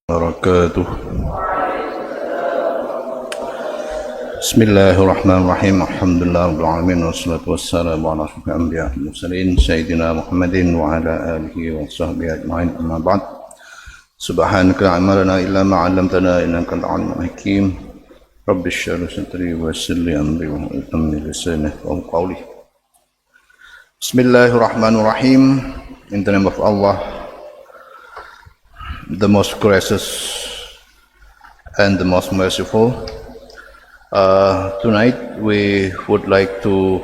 Wabarakatuh. Bismillahirrahmanirrahim. Alhamdulillahirabbil alamin wassalatu wassalamu ala asyrofil anbiya'i wal mursalin sayyidina Muhammadin wa ala alihi wa sahbihi ajma'in. Amma ba'd. Subhanaka la ilma lana illa ma 'allamtana innaka antal alimul hakim. Rabbi shrah li sadri wa yassir li amri wa hlul 'uqdatam min lisani yafqahu qawli. Bismillahirrahmanirrahim. In the name of Allah, the most gracious and the most merciful. Tonight we would like to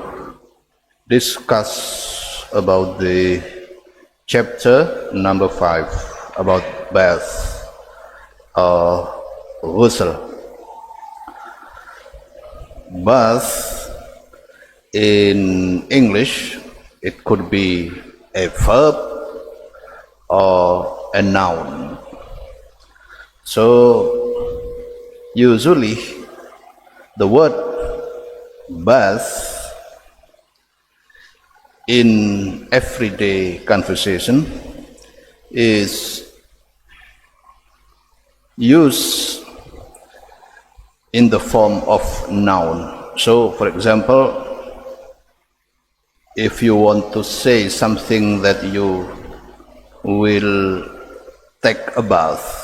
discuss about the chapter number 5 about bath or ghusl. Bath in English, it could be a verb or a noun. So usually the word bath in everyday conversation is used in the form of noun. So for example, if you want to say something that you will take a bath,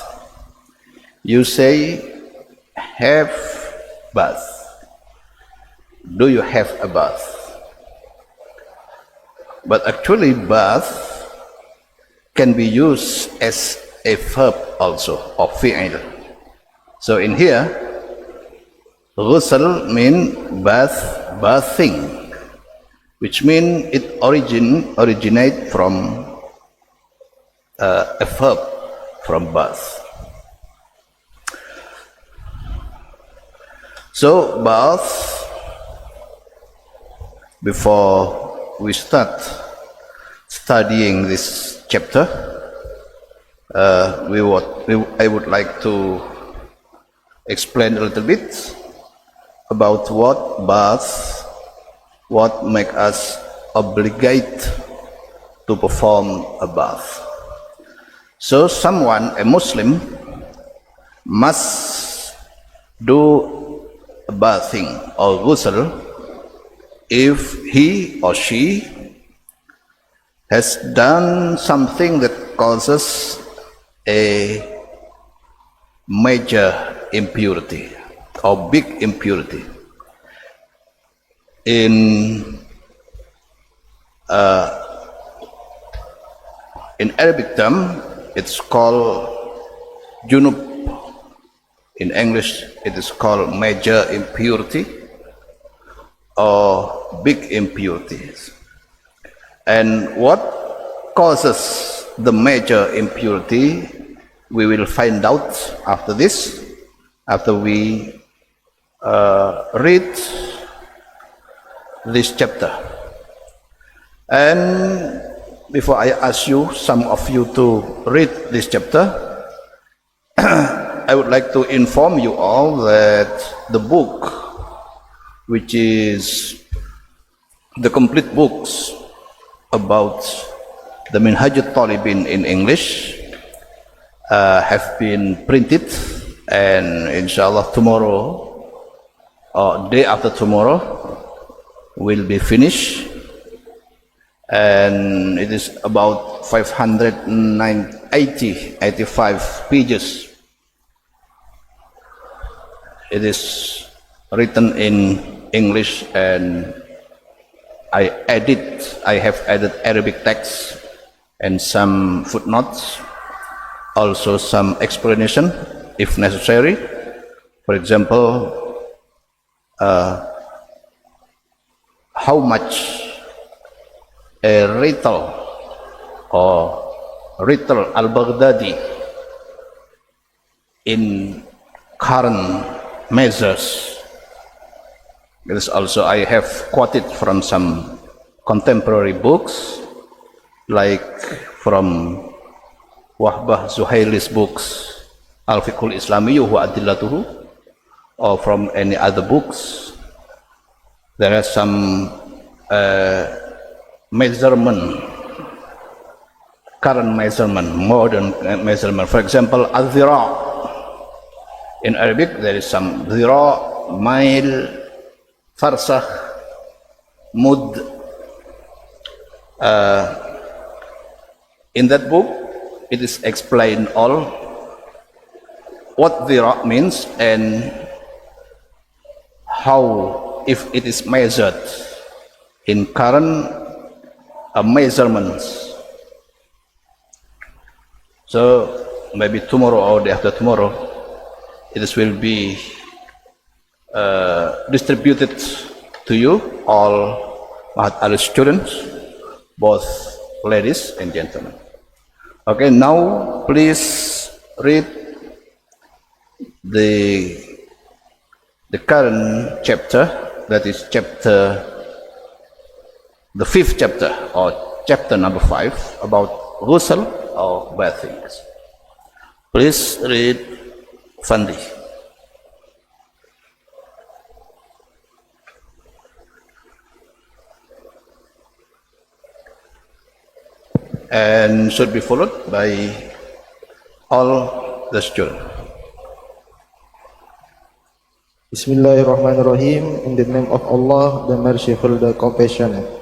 you say have bath. Do you have a bath? But actually bath can be used as a verb also, or fi'il. So in here, ghusl mean bath, bathing, which mean it originate from a verb, from bath. So bath, before we start studying this chapter, I would like to explain a little bit about what bath, what make us obligate to perform a bath. So someone, a Muslim, must do bathing or ghusl if he or she has done something that causes a major impurity or big impurity. In Arabic term, it's called junub. In English, it is called major impurity or big impurities. And what causes the major impurity, we will find out after this, after we read this chapter. And before I ask you, some of you, to read this chapter, I would like to inform you all that the book, which is the complete books about the Minhaj al-Talibin in English, have been printed, and inshallah tomorrow or day after tomorrow will be finished, and it is about 585 pages. It is written in English, and I have added Arabic text and some footnotes, also some explanation if necessary. For example, how much a Rital al-Baghdadi in current measures. This also I have quoted from some contemporary books, like from Wahbah Zuhaili's books, Al-Fiqhul Islamiyyu wa Adillatuhu, or from any other books. There are some measurement current measurement, modern measurement. For example, al-dhira. In Arabic, there is some dhira, mile, farsakh, mud. In that book, it is explained all what dhira means and how, if it is measured in current measurements. So maybe tomorrow or day after tomorrow, it will be distributed to you, all Mahat Ali students, both ladies and gentlemen. Okay, now please read the current chapter, that is the 5th chapter, or chapter number 5, about ghusl or bathings. Please read, Fandi. And should be followed by all the students. Bismillahirrahmanirrahim. In the name of Allah, the Merciful, the Compassionate.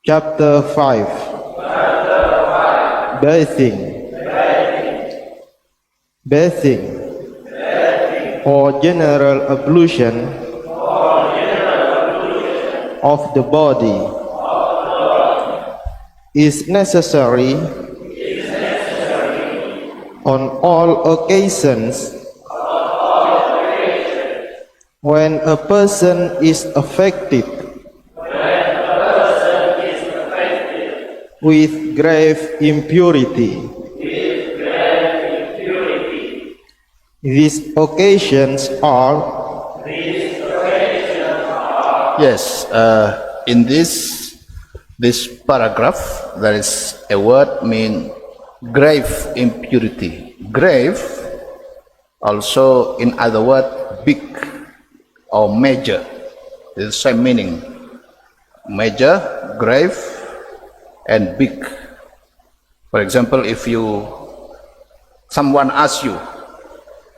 Chapter 5. Bathing or general ablution of the body is necessary on all occasions when a person is affected with grave impurity. These occasions are in this paragraph there is a word mean grave impurity. Grave, also in other word, big or major, is the same meaning. Major, grave, and big. For example, if someone asks you,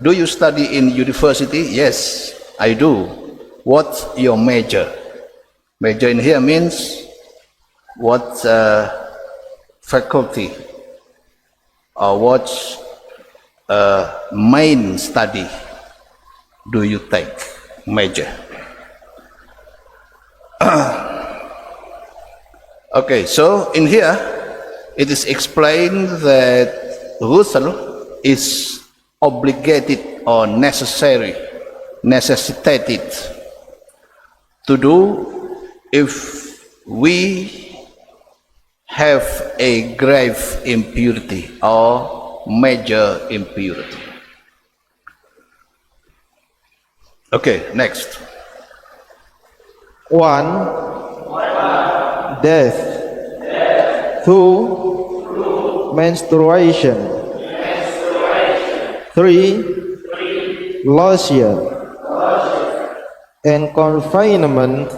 do you study in university? Yes, I do. What's your major? Major in here means what faculty or what main study do you take? Major. Okay, so in here it is explained that ghusl is obligated or necessitated to do if we have a grave impurity or major impurity. Okay, next. 1. Death. 2. Menstruation. 3. Leisure and confinement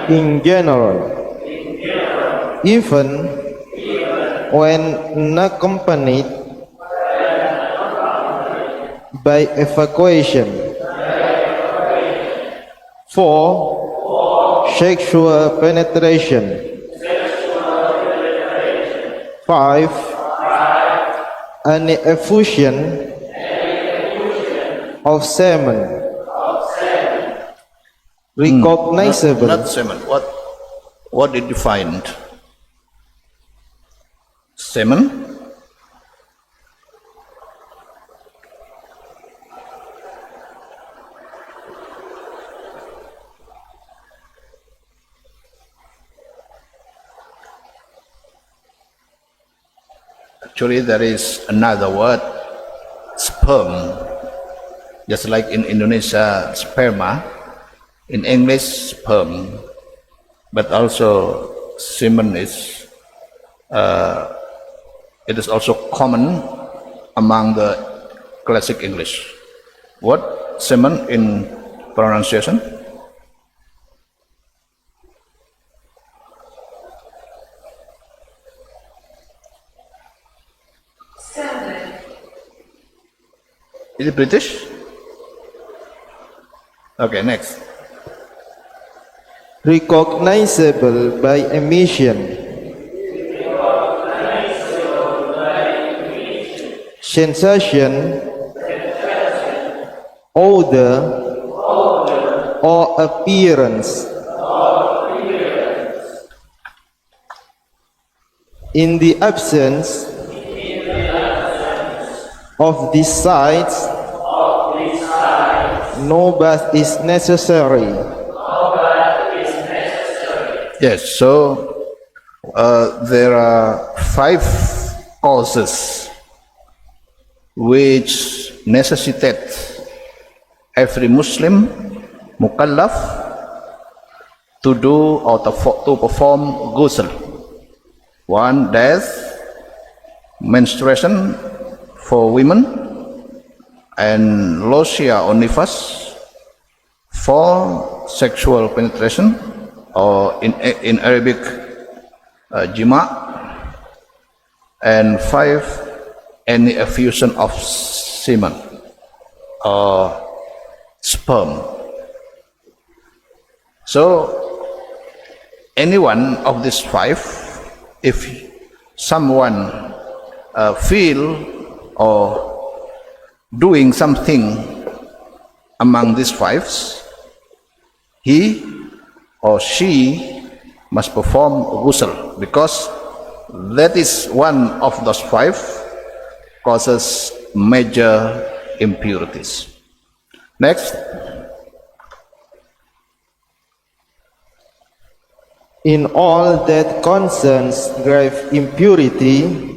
in general, even when unaccompanied by evacuation. 4. Sexual penetration. 5. Any effusion of semen recognizable. Not semen. What it defined? Semen. Actually, there is another word, sperm. Just like in Indonesia, sperma. In English, sperm. But also, semen is, it is also common among the classic English. What? Semen in pronunciation? Is it British? Okay, next. Recognizable by emission. Sensation, odor, or appearance. In the absence of these sights, no bath is necessary. Yes, so there are 5 causes which necessitate every Muslim mukallaf to do or to perform ghusl. 1, death, menstruation for women, and losia or nifas for sexual penetration, or in Arabic jima', and 5, any effusion of semen or sperm. So any one of these 5, if someone feel or doing something among these 5s, he or she must perform ghusl, because that is one of those 5 causes major impurities. Next. In all that concerns grave impurity,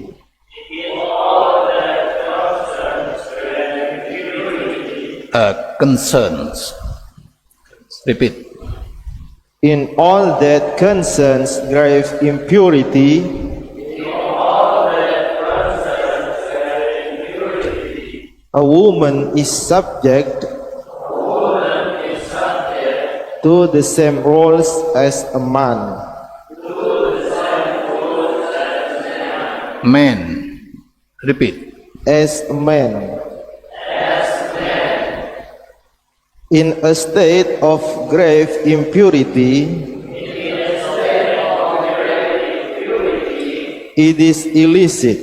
Concerns. Repeat. in all that concerns grave impurity, a woman is subject to the same rules as a man. Man. Repeat. As a man. In a state of grave impurity, it is illicit.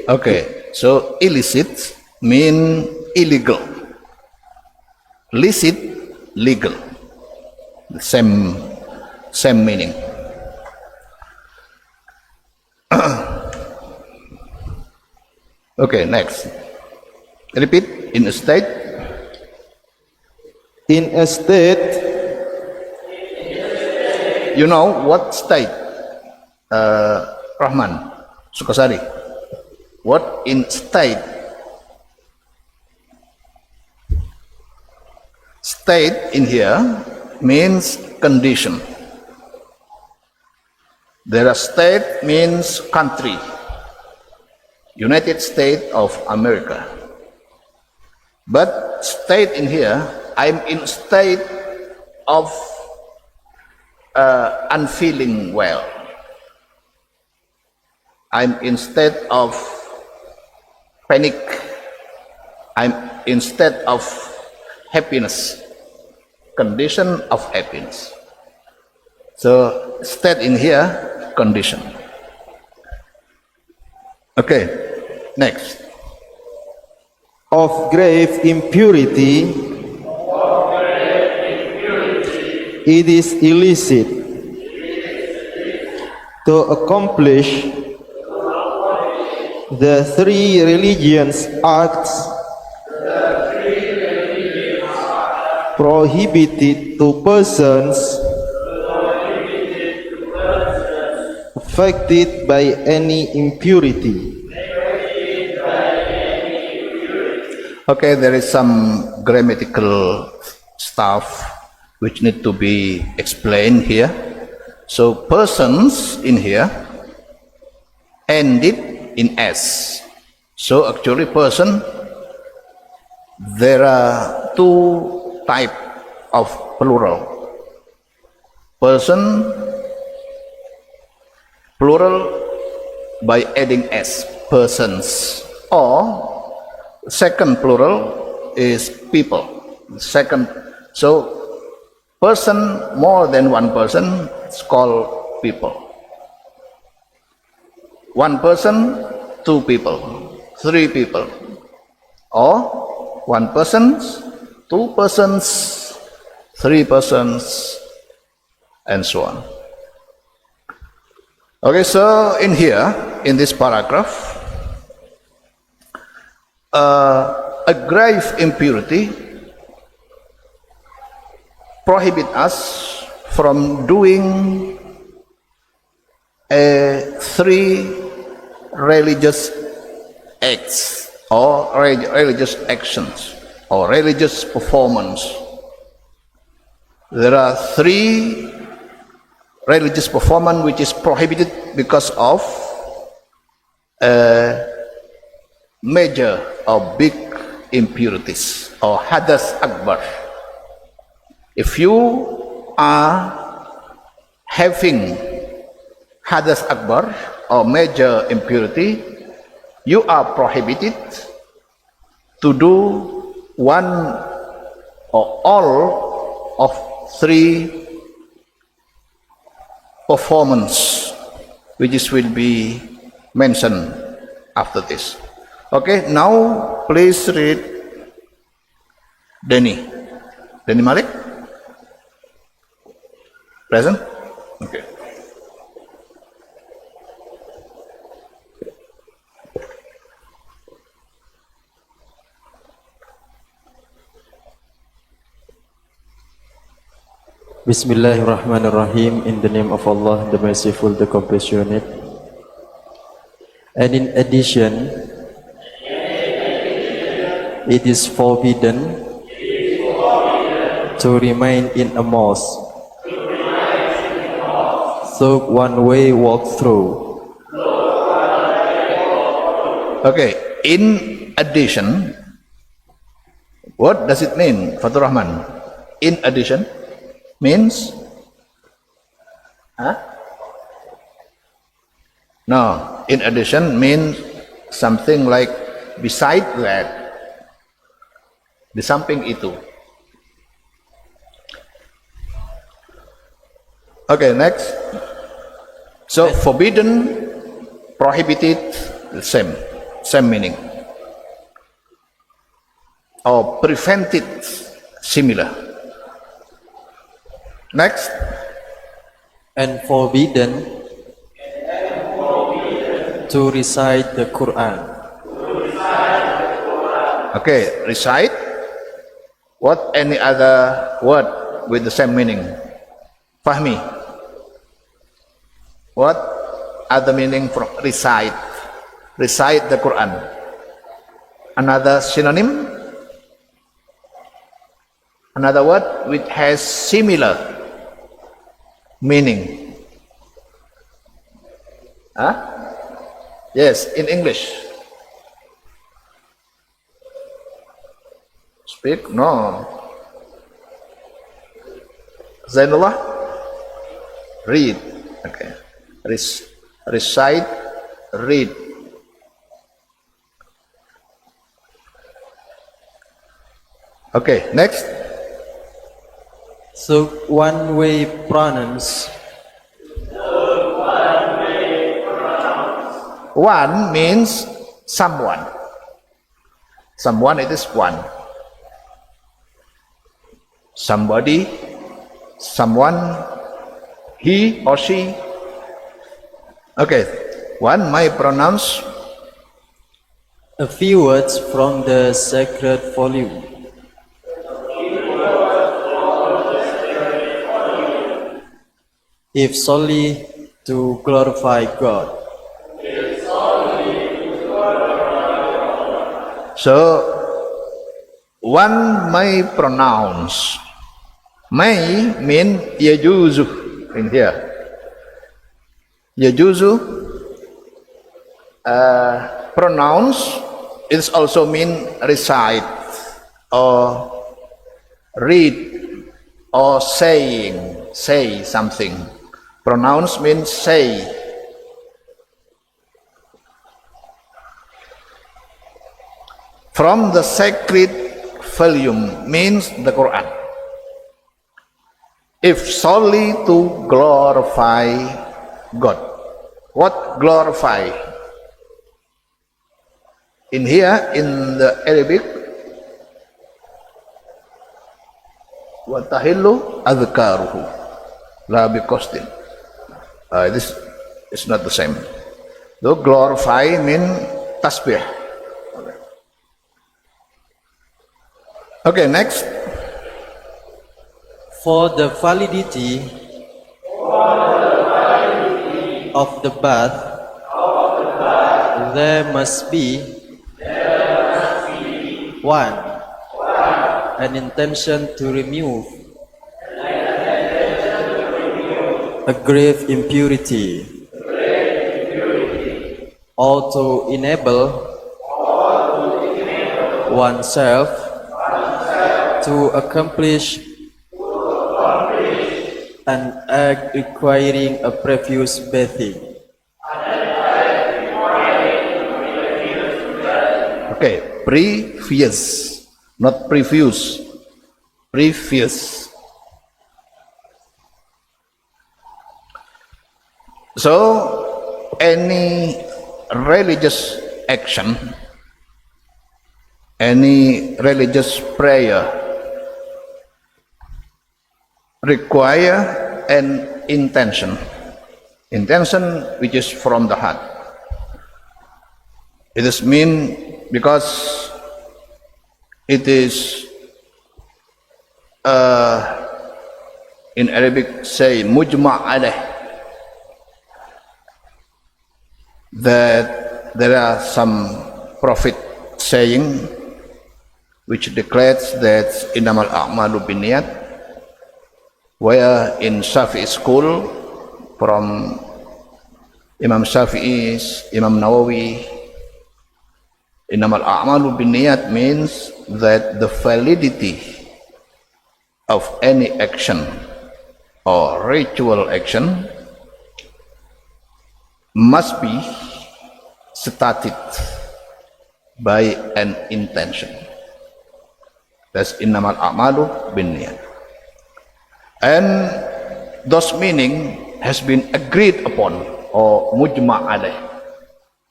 Okay, so illicit mean illegal. Licit, legal. The same meaning. Okay, next. Repeat. In a state. In a state, You know what state? Rahman Sukasari. What in state? State in here means condition. There are state means country. United States of America. But state in here, I'm in state of unfeeling well. I'm in state of panic. I'm in state of happiness. Condition of happiness. So state in here, condition. Okay, next. of grave impurity, it is illicit to accomplish the 3 religious acts prohibited to persons affected by any impurity. Okay, there is some grammatical stuff which need to be explained here. So persons in here ended in S. So actually person, there are 2 types of plural. Person, plural by adding S, persons, or Second plural is people. Second, so person more than one person is called people. One person, two people, three people, or one person, two persons, three persons, and so on. Okay, so in here, in this paragraph, a grave impurity prohibit us from doing three religious acts or religious actions or religious performance. There are three religious performance which is prohibited because of major or big impurities or hadas akbar. If you are having hadas akbar or major impurity, you are prohibited to do one or all of three performance which will be mentioned after this. Okay, now please read Denny Malik. Present? Okay. Bismillahirrahmanirrahim. In the name of Allah, the Merciful, the Compassionate. And in addition, it is forbidden to remain in a mosque so one way walk through. Okay, in addition, what does it mean, Fatur Rahman? In addition means? No, in addition means something like beside that, di samping itu. Okay, next. So forbidden, prohibited, same meaning. Or prevented, similar. Next. And forbidden to recite the Quran. Okay, recite. What any other word with the same meaning? Fahmi. What other meaning from recite? Recite the Quran. Another synonym? Another word which has similar meaning. Yes, in English. Speak? No. Zainullah? Read. Okay. Recite, read. Okay, next. So one way pronounce. One means someone. Someone, it is one. Somebody, someone, he or she. Okay, one may pronounce A few words from the sacred volume. If solely to glorify God. So one may pronounce. May mean yajuzu in here. Yajuzu pronounce is also mean recite or read or say something. Pronounce means say. from the sacred volume means the Quran, if solely to glorify God. What glorify? In here, in the Arabic, وَتَحِلُّ أَذْكَارُهُ لَا بِقَصْدٍ. This is not the same. Though glorify mean tasbih. Okay, next. For the validity of the bath, there must be one, an intention to remove a grave impurity, or to enable oneself to accomplish an act requiring a previous bathing. Okay, previous, not previous. Previous. So, any religious action, any religious prayer require an intention which is from the heart. It is mean because it is in Arabic say mujma' alayh, that there are some prophet saying which declares that innamal a'malu binniyat, where in Shafi'i school from Imam Shafi'i, Imam Nawawi, innamal a'malu binniyat means that the validity of any action or ritual action must be started by an intention. That's innamal a'malu binniyat. And those meaning has been agreed upon or mujma' alayh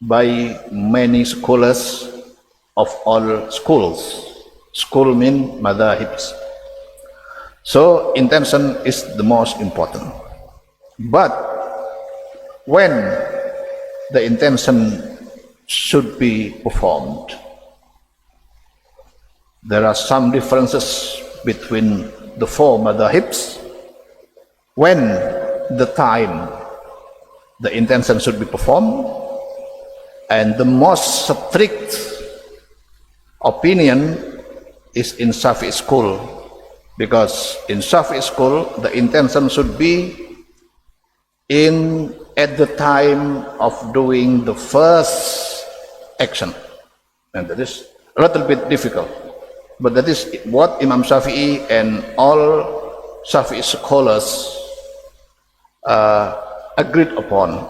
by many scholars of all schools. School mean madhahibs. So intention is the most important. But when the intention should be performed, there are some differences between the four madhahibs. When the time the intention should be performed, and the most strict opinion is in Shafi'i school, because in Shafi'i school the intention should be at the time of doing the first action, and that is a little bit difficult, but that is what Imam Shafi'i and all Shafi'i scholars agreed upon.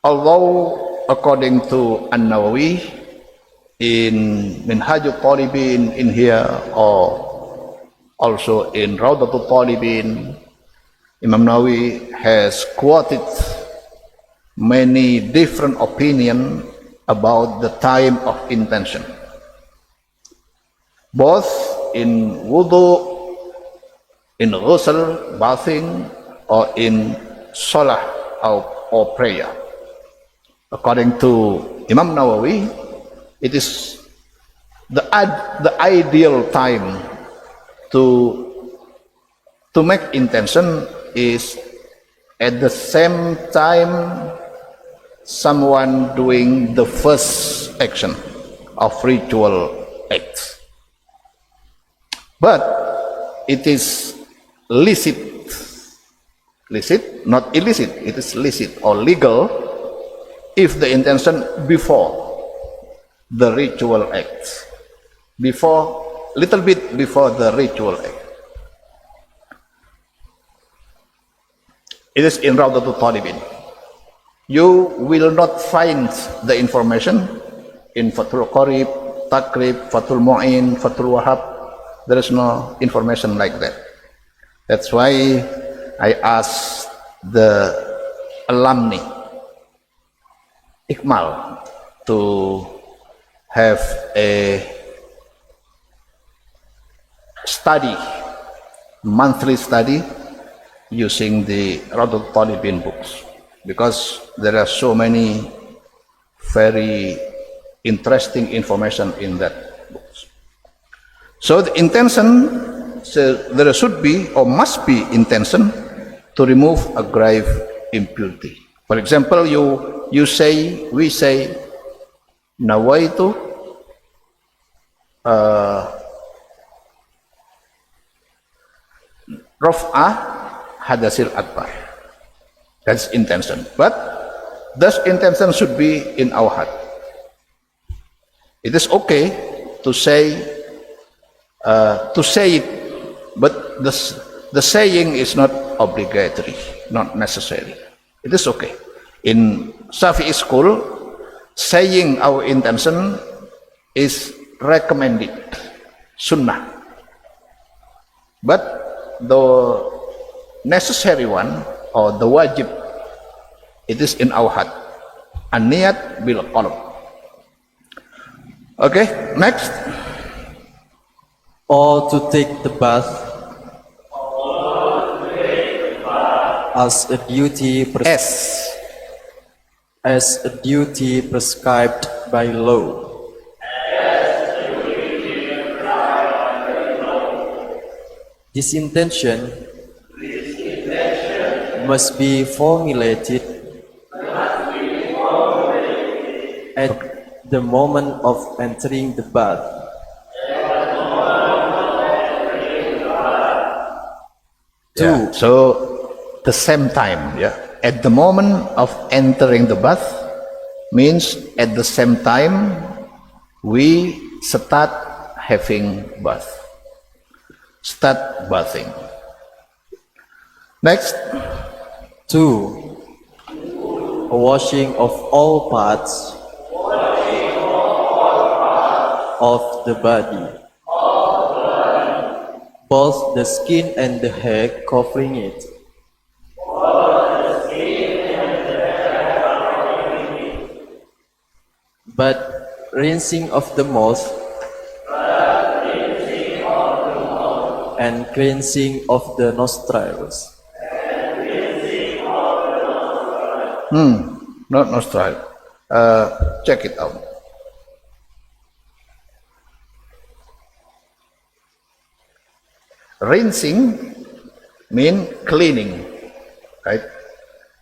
Although according to An-Nawawi in Minhajul Talibin in here, or also in Rawdatul Talibin, Imam Nawawi has quoted many different opinions about the time of intention, both in wudu, in ghusl, bathing, or in salah or prayer. According to Imam Nawawi, it is the ideal time to make intention is at the same time someone doing the first action of ritual acts. But it is licit, not illicit, it is licit or legal if the intention before the ritual act, little bit before the ritual act. It is in Rawdatul Talibin. You will not find the information in Fathul Qorib, Takrib, Fathul Mu'in, Fathul Wahab. There is no information like that. That's why I asked the alumni, Ikmal, to have a study, monthly study, using the Radul Talibin books, because there are so many very interesting information in that books. So the intention, so there should be or must be intention to remove a grave impurity. For example, we say nawaitu raf'ah hadasil akbar. That's intention. But this intention should be in our heart. It is okay to say it, but the saying is not obligatory, not necessary. It is okay. In Shafi'i school, saying our intention is recommended, sunnah. But the necessary one or the wajib, it is in our heart. An-niyat bil qalb. Okay, next. Or to take the bath as a duty as a duty prescribed by law. This intention must be formulated at the moment of entering the bath. Yeah. So the same time, yeah. At the moment of entering the bath means at the same time we start having bath. Start bathing. Next. 2. A washing of all parts of the body, both the skin and the hair covering it. But rinsing of the mouth and cleansing of the nostrils. Not nostril. Check it out. Rinsing mean cleaning, right?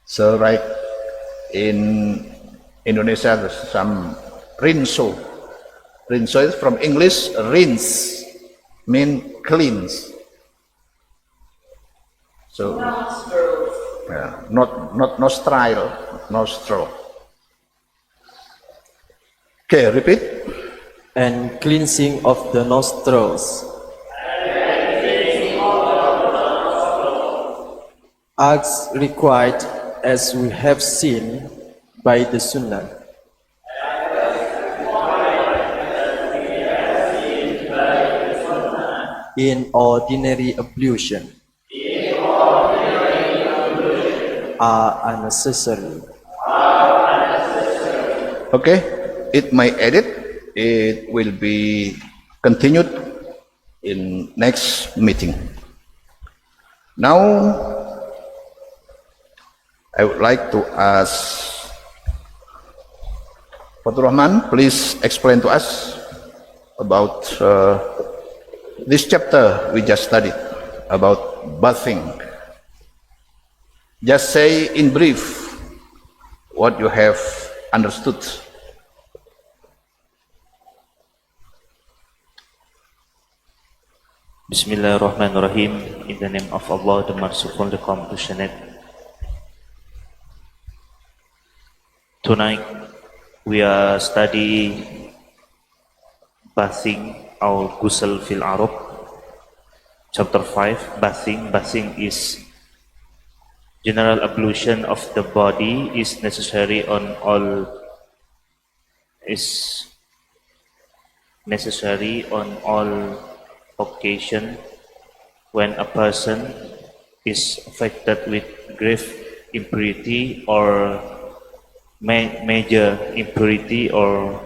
So right in Indonesia there's some rinso. Rinso is from English rinse, mean cleanse. So yeah, not nostril. Okay, repeat. And cleansing of the nostrils. Acts required as we have seen by the Sunnah. In ordinary ablution are unnecessary. Okay, it may edit. It will be continued in next meeting. Now, I would like to ask Fathur Rahman, please explain to us about this chapter we just studied about bathing. Just say in brief what you have understood. Bismillahirrahmanirrahim. In the name of Allah, the Merciful, the Compassionate. Tonight we are studying bathing or ghusl fil arab, chapter 5. Bathing is general ablution of the body, is necessary on all, is necessary on all occasion when a person is affected with grave impurity or major impurity or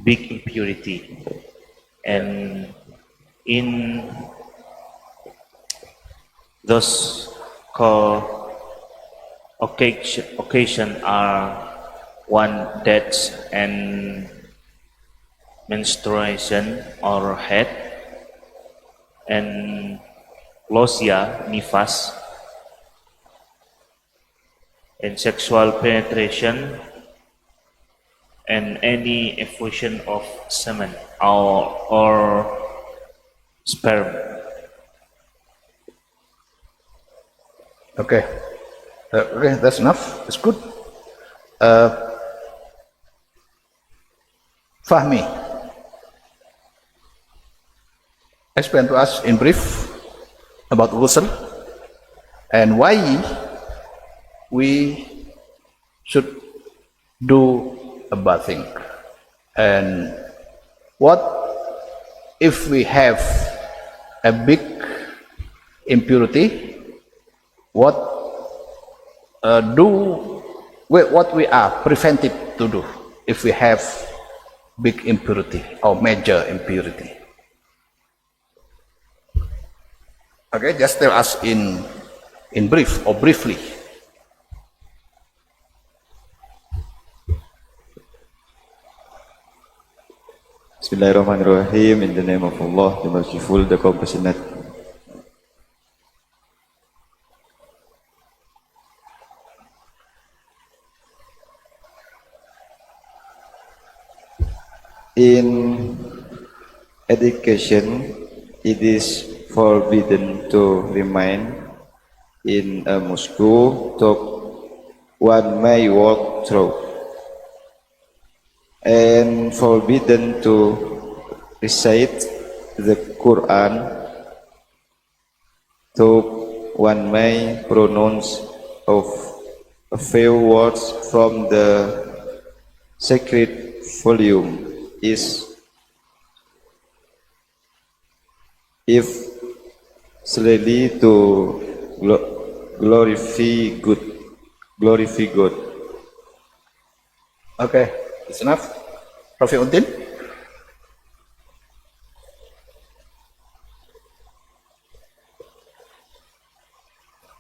big impurity. And in those occasion are one death and menstruation or head, and losia, nifas, and sexual penetration, and any effusion of semen or sperm. Okay. Okay, that's enough. It's good. Fahmi, explain to us in brief about ghusl and why we should do a bathing, and what if we have a big impurity, what we are prevented to do if we have big impurity or major impurity. Okay, just tell us in brief or briefly. Bismillahirrahmanirrahim. In the name of Allah, the Merciful, the Compassionate. In education, it is forbidden to remain in a mosque talk one may walk through, and forbidden to recite the Quran though one may pronounce of a few words from the sacred volume is if slowly to glorify God. Okay, it's enough. Rafiuddin?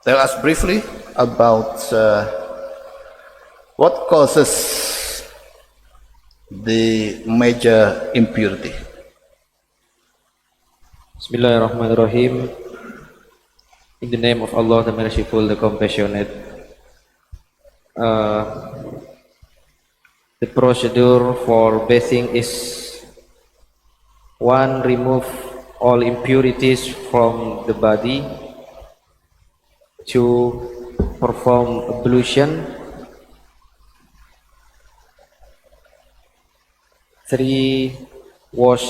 Tell us briefly about what causes the major impurity. Bismillahirrahmanirrahim. In the name of Allah, the Merciful, the Compassionate. The procedure for bathing is: 1. Remove all impurities from the body. 2. Perform ablution. 3. Wash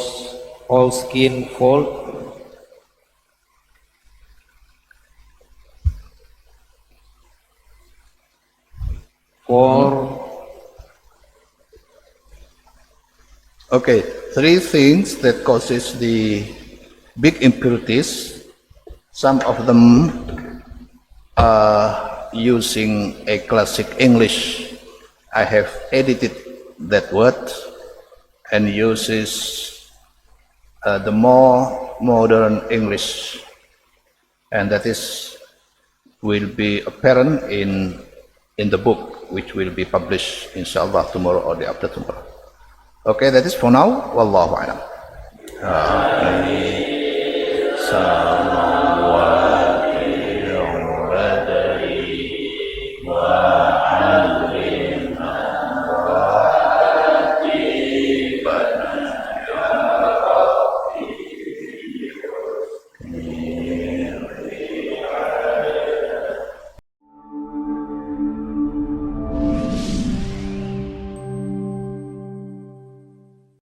all skin fold. 4. Okay, 3 things that causes the big impurities. Some of them are using a classic English. I have edited that word and uses the more modern English, and that will be apparent in the book, which will be published inshallah tomorrow or the after tomorrow. Okay, that is for now. Wallahu a'lam.